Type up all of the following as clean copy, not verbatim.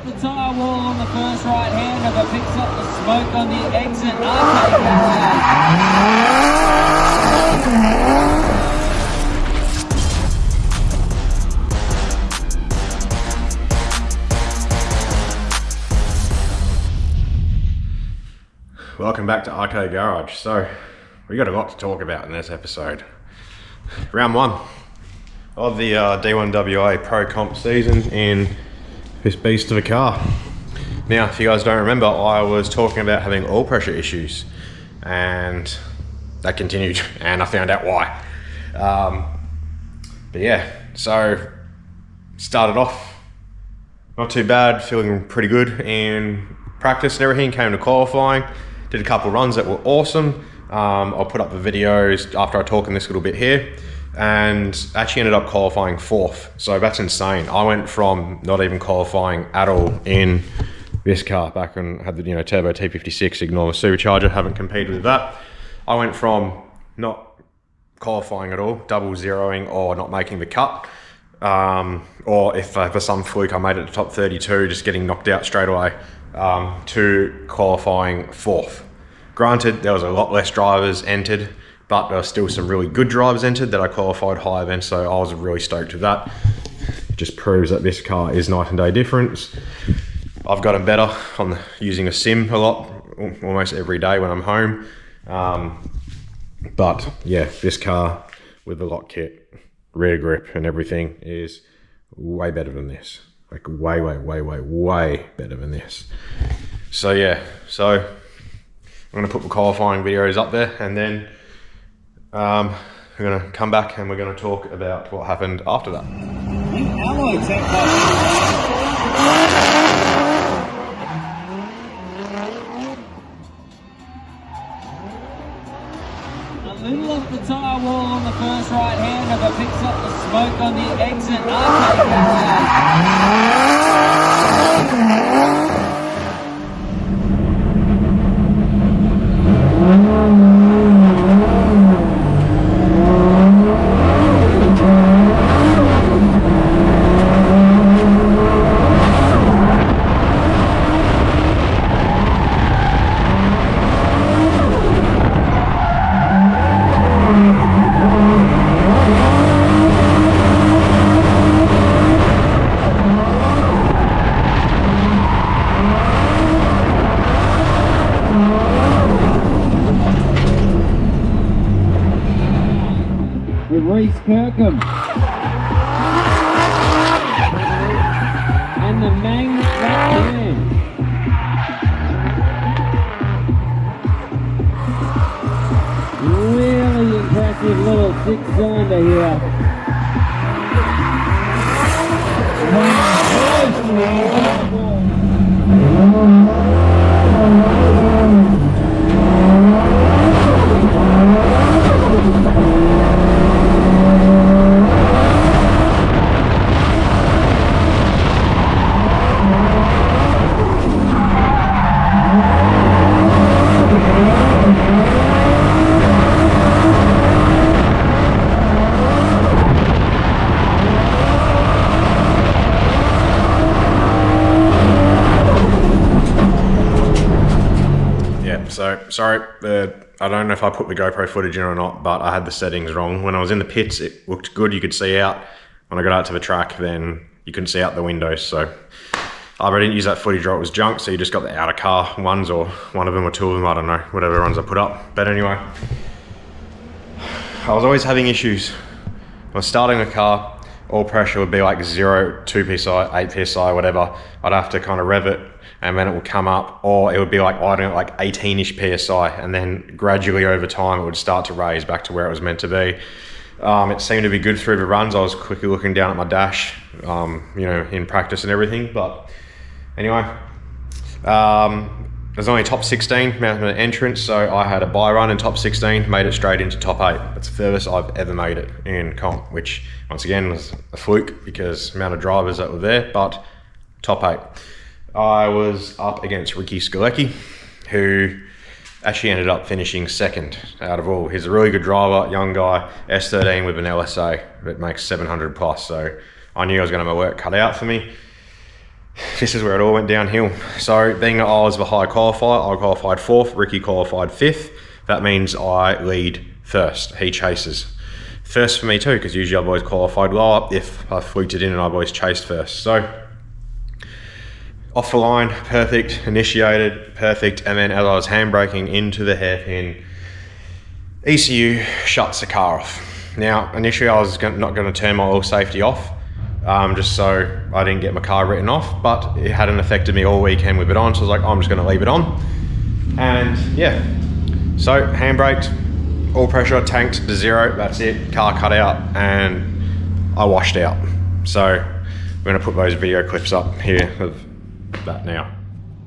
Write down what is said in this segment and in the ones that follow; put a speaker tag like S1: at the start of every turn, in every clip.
S1: the tyre wall on the first right hander, but picks up the smoke on the exit. Arcade
S2: Welcome back to Arcade Garage. So, we got a lot to talk about in this episode. Round 1 of the D1WA Pro Comp season in this beast of a car. Now, if you guys don't remember, I was talking about having oil pressure issues, and that continued, and I found out why. But yeah, so started off not too bad, feeling pretty good in practice and everything. Came to qualifying, did a couple of runs that were awesome. I'll put up the videos after I talk in this little bit here, and actually ended up qualifying 4th. So that's insane. I went from not even qualifying at all in this car back when I had the turbo T56, ignore the supercharger, haven't competed with that. I went from not qualifying at all, double zeroing or not making the cut, or if for some fluke I made it to top 32, just getting knocked out straight away, to qualifying 4th. Granted, there was a lot less drivers entered, but there were still some really good drivers entered that I qualified higher than, so I was really stoked with that. It just proves that this car is night and day difference. I've gotten better on using a sim a lot, almost every day when I'm home. But yeah, this car with the lock kit, rear grip and everything is way better than this. Like way better than this. So yeah, so I'm gonna put the qualifying videos up there, and then we're gonna come back and we're gonna talk about what happened after that.
S1: A little off the tyre wall on the first right hander, but picks up the smoke on the exit. Arcade Kirkham and the magnet back there. Really impressive little 6-cylinder here.
S2: So, sorry, I don't know if I put the GoPro footage in or not, but I had the settings wrong. When I was in the pits, it looked good. You could see out. When I got out to the track, then you couldn't see out the windows. So I didn't use that footage or it was junk, so you just got the outer car ones, or one of them or two of them, I don't know, whatever ones I put up. But anyway, I was always having issues. I was starting a car, oil pressure would be like 0, 2 psi, 8 psi, whatever. I'd have to kind of rev it, and then it would come up, or it would be like idling at like 18-ish psi, and then gradually over time it would start to raise back to where it was meant to be. It seemed to be good through the runs. I was quickly looking down at my dash, in practice and everything. But anyway, there's only top 16 mounted entrance, so I had a bye run in top 16, made it straight into top 8. That's the furthest I've ever made it in comp, which once again was a fluke because the amount of drivers that were there, but top 8. I was up against Ricky Skalecki, who actually ended up finishing second out of all. He's a really good driver, young guy, S13 with an LSA that makes 700 plus, so I knew I was going to have my work cut out for me. this is where it all went downhill. So being that I was the high qualifier, I qualified 4th, Ricky qualified 5th. That means I lead first, he chases. First for me too, because usually I've always qualified lower if I fluked it in and I've always chased first. So off the line, perfect, initiated, perfect, and then as I was handbraking into the hairpin, ECU shuts the car off. Now, initially I was not going to turn my oil safety off, just so I didn't get my car written off, but it hadn't affected me all weekend with it on, so I was like, I'm just going to leave it on. And yeah, so handbraked, all pressure tanked to 0, that's it, car cut out, and I washed out. So I'm going to put those video clips up here of that now.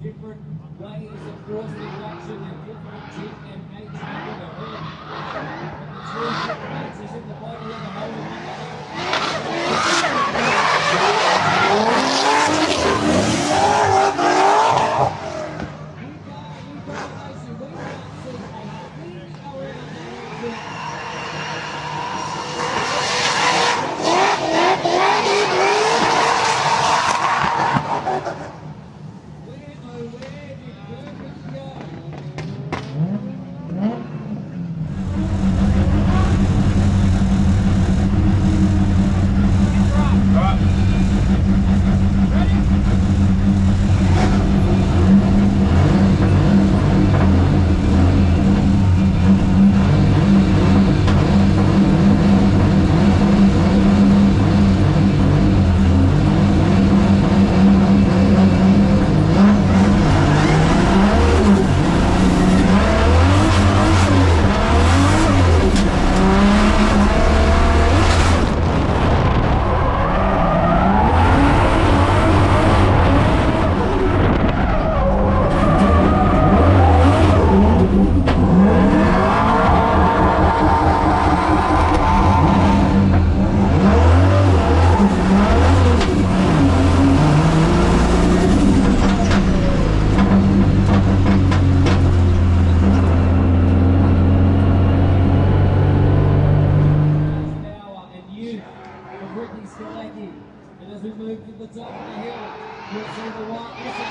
S1: Different ways of force reduction and different tip and mates under the hood. The two tip mates is in the body of the and as we move to the top of the hill, you'll see the whiteness of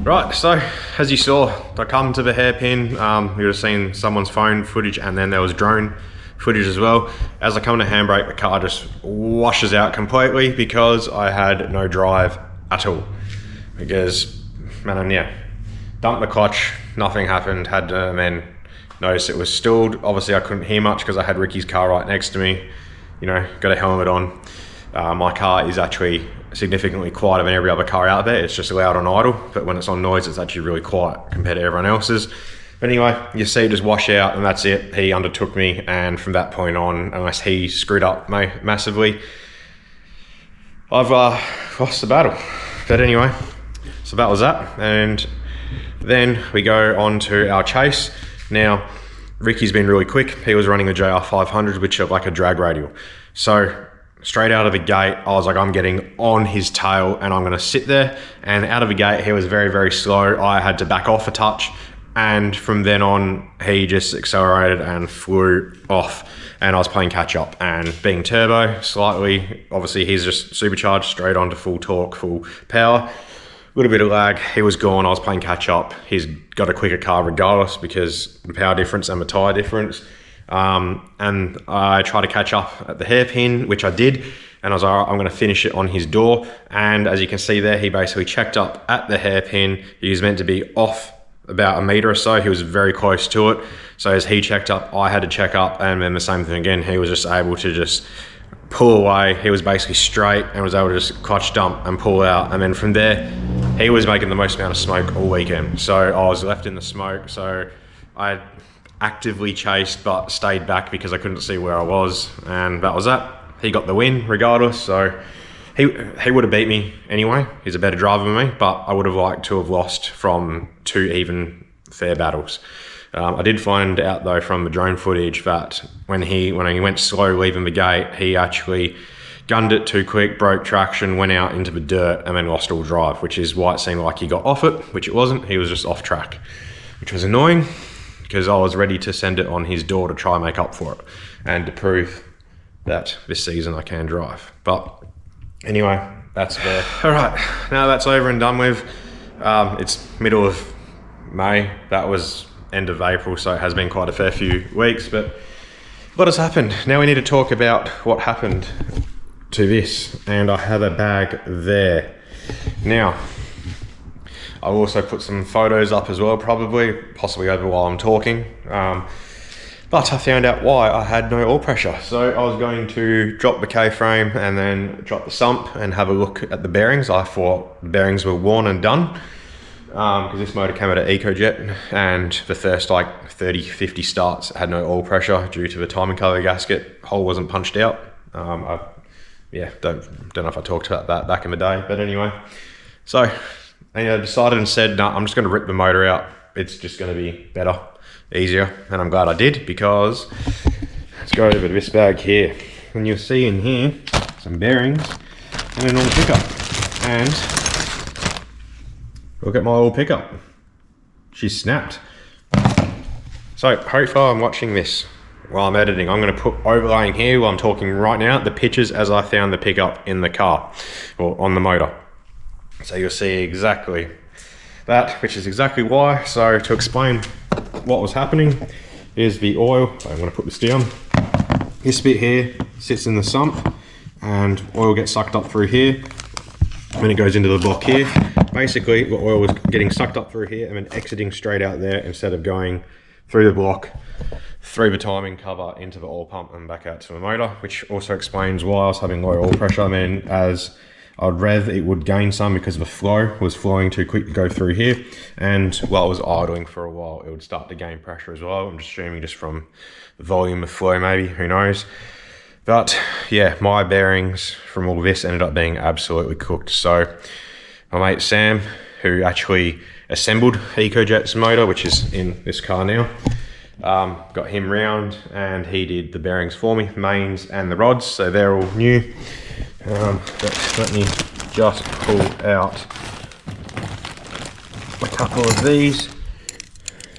S2: Right, so as you saw, I come to the hairpin, you would have seen someone's phone footage and then there was drone footage as well. As I come to handbrake, the car just washes out completely because I had no drive at all. Because, man, yeah, dumped the clutch, nothing happened, had to then notice it was stalled. Obviously I couldn't hear much because I had Ricky's car right next to me, you know, got a helmet on. My car is actually significantly quieter than every other car out there. It's just loud on idle, but when it's on noise, it's actually really quiet compared to everyone else's. But anyway, you see it just wash out and that's it. He undertook me, and from that point on, unless he screwed up massively, I've lost the battle. But anyway, so that was that. And then we go on to our chase. Now, Ricky's been really quick. He was running the JR500, which are like a drag radial. So straight out of the gate, I was like, I'm getting on his tail and I'm gonna sit there. And out of the gate, he was very, very slow. I had to back off a touch. And from then on, he just accelerated and flew off. And I was playing catch up, and being turbo slightly, obviously he's just supercharged straight onto full torque, full power. A little bit of lag, he was gone, I was playing catch up. He's got a quicker car regardless because the power difference and the tyre difference. And I tried to catch up at the hairpin, which I did. and I was like, all right, I'm going to finish it on his door. And as you can see there, he basically checked up at the hairpin. He was meant to be off about 1 meter or so. He was very close to it. So as he checked up, I had to check up, and then the same thing again. He was just able to just pull away. He was basically straight and was able to just clutch dump and pull out. And then from there, he was making the most amount of smoke all weekend. So I was left in the smoke. So I actively chased but stayed back because I couldn't see where I was, and that was that. He got the win regardless. So he would have beat me anyway. He's a better driver than me, but I would have liked to have lost from 2 even fair battles. I did find out though from the drone footage that when he went slow leaving the gate, he actually gunned it too quick, broke traction, went out into the dirt, and then lost all drive, which is why it seemed like he got off it, which it wasn't. He was just off track, which was annoying because I was ready to send it on his door to try and make up for it and to prove that this season I can drive. But anyway, that's there. All right, now that's over and done with. It's middle of May. That was end of April, so it has been quite a fair few weeks, but what has happened? Now we need to talk about what happened to this, and I have a bag there. Now, I'll also put some photos up as well, possibly over while I'm talking, but I found out why I had no oil pressure. So I was going to drop the K-frame and then drop the sump and have a look at the bearings. I thought the bearings were worn and done, because this motor came out of EcoJet, and the first like 30-50 starts had no oil pressure due to the timing cover gasket hole wasn't punched out. Yeah, don't know if I talked about that back in the day, but anyway. So I decided and said, no, I'm just going to rip the motor out. It's just going to be better, easier, and I'm glad I did, because let's go over to this bag here, and you'll see in here some bearings and an oil pickup, and look at my old pickup. She's snapped. So hopefully I'm watching this while I'm editing. I'm going to put overlaying here while I'm talking right now the pictures as I found the pickup in the car or on the motor. So you'll see exactly that, which is exactly why. So to explain what was happening is the oil. I'm going to put this down. This bit here sits in the sump and oil gets sucked up through here. Then it goes into the block here. Basically, the oil was getting sucked up through here and then exiting straight out there instead of going through the block, through the timing cover, into the oil pump and back out to the motor, which also explains why I was having low oil pressure. I mean, as I'd rev, it would gain some because the flow was flowing too quick to go through here. And while it was idling for a while, it would start to gain pressure as well. I'm just assuming just from the volume of flow, maybe, who knows. But yeah, my bearings from all this ended up being absolutely cooked. So my mate Sam, who actually assembled EcoJet's motor, which is in this car now, got him round and he did the bearings for me, mains and the rods, so they're all new. But let me just pull out a couple of these.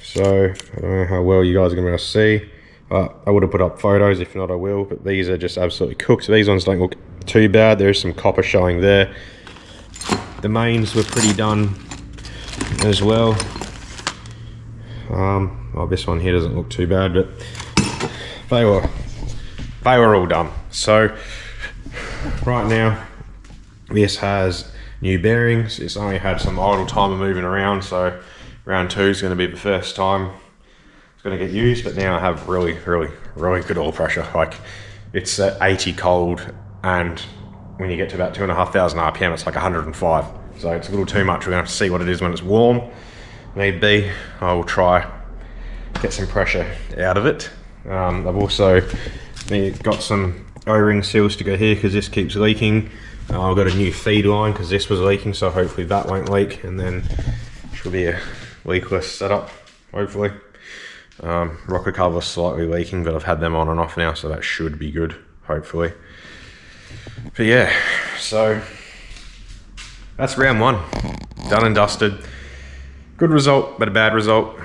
S2: So I don't know how well you guys are going to be able to see. I would have put up photos, if not I will, but these are just absolutely cooked. These ones don't look too bad. There's some copper showing there. The mains were pretty done as well. Well, this one here doesn't look too bad, but they were all done. So right now this has new bearings. It's only had some idle time moving around, so round 2 is going to be the first time going to get used, but now I have really good oil pressure. Like, it's at 80 cold, and when you get to about 2,500 RPM, it's like 105. So it's a little too much. We're going to have to see what it is when it's warm. Need be. I will try get some pressure out of it. I've also got some O-ring seals to go here because this keeps leaking. I've got a new feed line because this was leaking, so hopefully that won't leak, and then it should be a leakless setup, hopefully. Rocker cover slightly leaking, but I've had them on and off now, so that should be good, hopefully. But yeah, so that's round 1, done and dusted. Good result, but a bad result.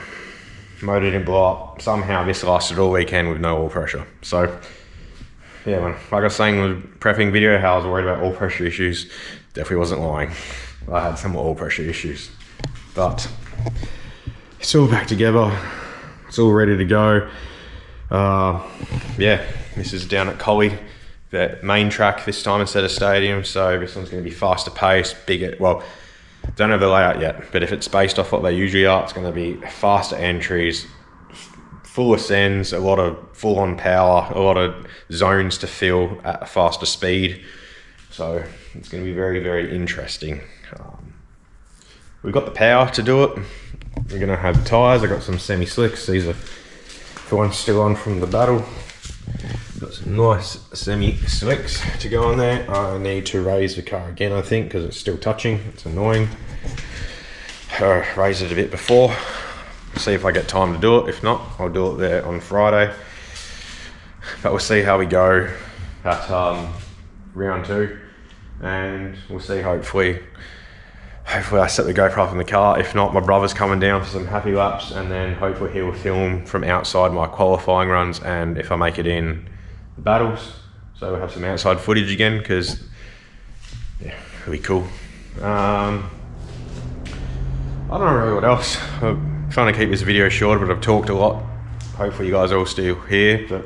S2: Motor didn't blow up. Somehow this lasted all weekend with no oil pressure. So yeah, man, like I was saying with prepping video, how I was worried about oil pressure issues, definitely wasn't lying. I had some oil pressure issues, but it's all back together. It's all ready to go. Yeah, this is down at Collie. the main track this time instead of stadium, so this one's going to be faster paced, bigger. Well, don't have the layout yet, but if it's based off what they usually are, it's going to be faster entries, full ascends, a lot of full-on power, a lot of zones to fill at a faster speed. So it's going to be very, very interesting. We've got the power to do it. We're going to have tyres. I've got some semi-slicks. These are the ones still on from the battle. Got some nice semi-slicks to go on there. I need to raise the car again, I think, because it's still touching. It's annoying. Raised it a bit before. See if I get time to do it. If not, I'll do it there on Friday. But we'll see how we go at round 2, and we'll see. Hopefully I set the GoPro up in the car. If not, my brother's coming down for some happy laps, and then hopefully he will film from outside my qualifying runs, and if I make it in the battles, so we'll have some outside footage again, because yeah, it'll be cool. I don't know really what else. I'm trying to keep this video short, but I've talked a lot. Hopefully you guys are all still here, but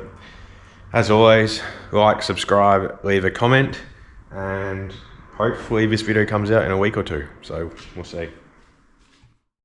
S2: as always, like, subscribe, leave a comment, and hopefully this video comes out in a week or 2, so we'll see.